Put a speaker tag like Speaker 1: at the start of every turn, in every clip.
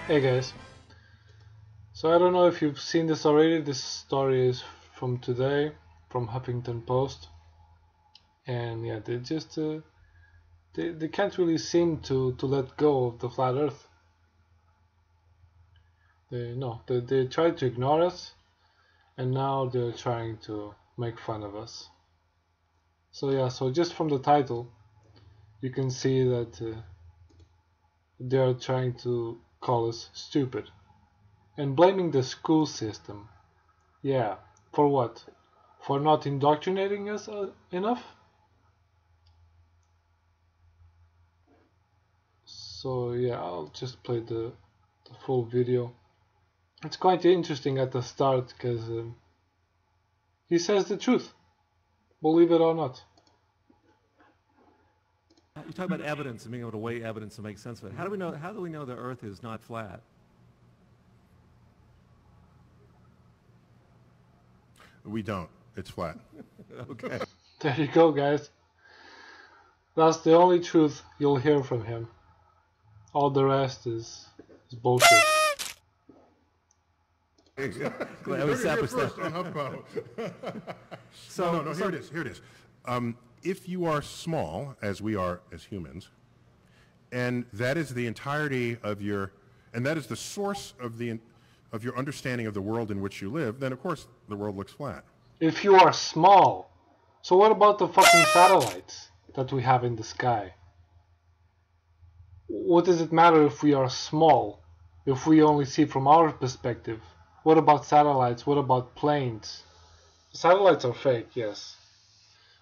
Speaker 1: Hey guys, so I don't know if you've seen this already. This story is from today, from Huffington Post, and yeah, they just they can't really seem to let go of the flat Earth. They tried to ignore us, and now they're trying to make fun of us. So yeah, so just from the title, you can see that they are trying to call us stupid. And blaming the school system. Yeah, for what? For not indoctrinating us enough? So yeah, I'll just play the full video. It's quite interesting at the start because he says the truth, believe it or not.
Speaker 2: You talk about evidence and being able to weigh evidence and make sense of it. How do we know the Earth is not flat?
Speaker 3: We don't. It's flat.
Speaker 2: Okay.
Speaker 1: There you go, guys. That's the only truth you'll hear from him. All the rest is bullshit.
Speaker 3: Glad we established that. No, here it is. If you are small, as we are as humans, and that is the entirety of your, and that is the source of your understanding of the world in which you live, then of course the world looks flat.
Speaker 1: If you are small, so what about the fucking satellites that we have in the sky? What does it matter if we are small, if we only see from our perspective? What about satellites? What about planes? Satellites are fake, yes.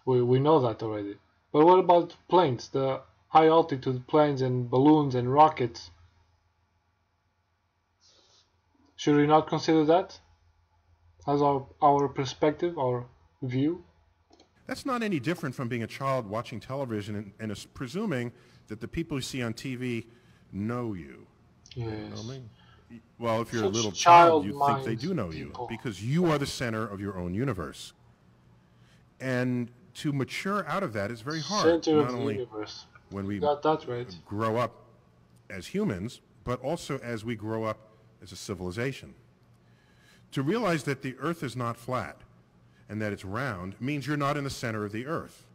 Speaker 1: We know that already. But what about planes? The high altitude planes and balloons and rockets? Should we not consider that as our perspective, our view?
Speaker 3: That's not any different from being a child watching television and presuming that the people you see on TV know you.
Speaker 1: Yes.
Speaker 3: You know what I mean? Well, if you're
Speaker 1: Such
Speaker 3: a little child, you think they do know
Speaker 1: people.
Speaker 3: you because you are the center of your own universe. And to mature out of that is very hard.
Speaker 1: Center
Speaker 3: not
Speaker 1: of the
Speaker 3: only
Speaker 1: universe.
Speaker 3: when we
Speaker 1: Got that right.
Speaker 3: grow up as humans, but also as we grow up as a civilization. To realize that the Earth is not flat and that it's round means you're not in the center of the Earth.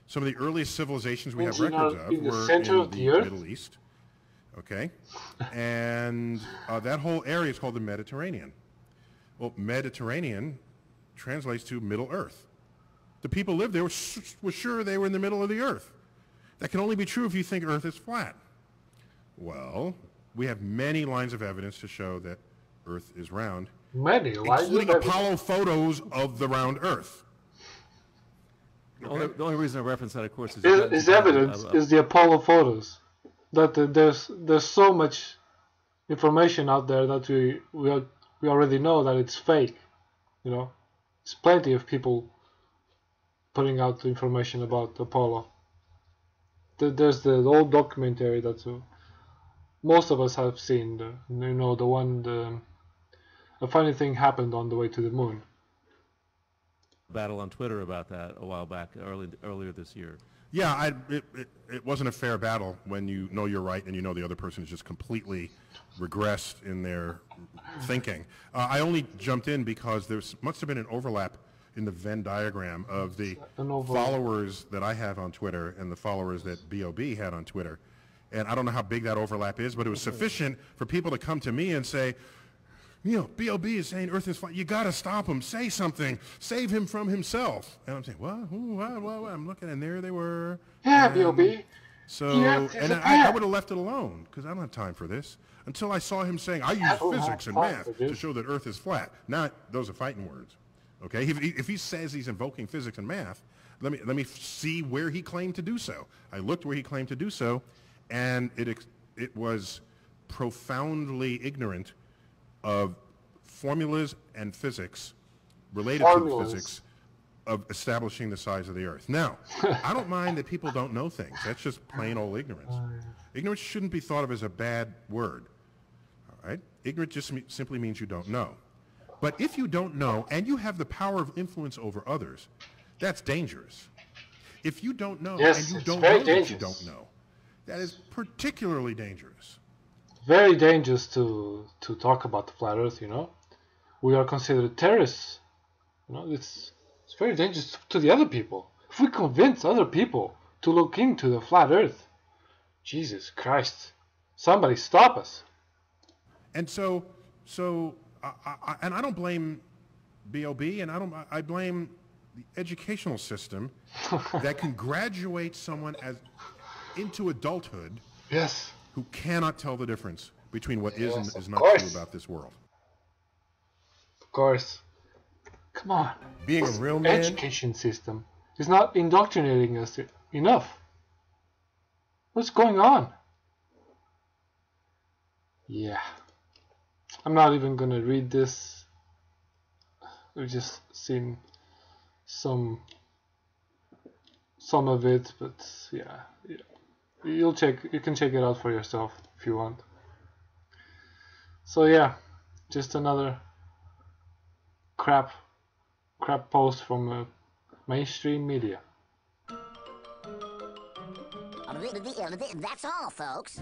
Speaker 3: Some of the earliest civilizations we have records of were in the Middle East. Okay, and that whole area is called the Mediterranean. Well, Mediterranean translates to Middle Earth. The people lived there were sure they were in the middle of the Earth. That can only be true if you think Earth is flat. Well, we have many lines of evidence to show that Earth is round, including Apollo photos of the round Earth.
Speaker 2: Okay. The only reason I reference that, of course,
Speaker 1: is evidence is the Apollo photos. That there's so much information out there that we already know that it's fake. You know, there's plenty of people putting out information about Apollo. There's the old documentary that most of us have seen. The one. A funny thing happened on the way to the moon.
Speaker 2: Battle on Twitter about that a while back, earlier this year.
Speaker 3: Yeah, it wasn't a fair battle when you know you're right and you know the other person is just completely regressed in their thinking. I only jumped in because there must have been an overlap in the Venn diagram of the followers that I have on Twitter and the followers that B.O.B. had on Twitter. And I don't know how big that overlap is, but it was sufficient for people to come to me and say, you know, B.O.B. is saying Earth is flat. You got to stop him. Say something. Save him from himself. And I'm saying, what? I'm looking, and there they were.
Speaker 1: Yeah, B.O.B.
Speaker 3: So, and I would have left it alone because I don't have time for this until I saw him saying, I use physics and math to show that Earth is flat. Not those are fighting words. Okay, if he says he's invoking physics and math, let me see where he claimed to do so. I looked where he claimed to do so, and it was profoundly ignorant of formulas and physics related to the physics of establishing the size of the Earth. Now, I don't mind that people don't know things. That's just plain old ignorance. Ignorance shouldn't be thought of as a bad word. All right? Ignorant just simply means you don't know. But if you don't know and you have the power of influence over others, that's dangerous. If you don't know and you don't know that you don't know, that is particularly dangerous.
Speaker 1: very dangerous to talk about the flat Earth. You know, we are considered terrorists. You know, it's very dangerous to the other people. If we convince other people to look into the flat Earth, Jesus Christ, somebody stop us.
Speaker 3: And so and I don't blame B.O.B. and I blame the educational system that can graduate someone into adulthood.
Speaker 1: Yes.
Speaker 3: Who cannot tell the difference between what is and is not true about this world.
Speaker 1: Of course. Come on.
Speaker 3: Being a real man.
Speaker 1: Education system is not indoctrinating us enough. What's going on? Yeah. I'm not even gonna read this. We've just seen some of it, but yeah. You can check it out for yourself if you want. So yeah, just another crap post from mainstream media.
Speaker 4: That's all, folks.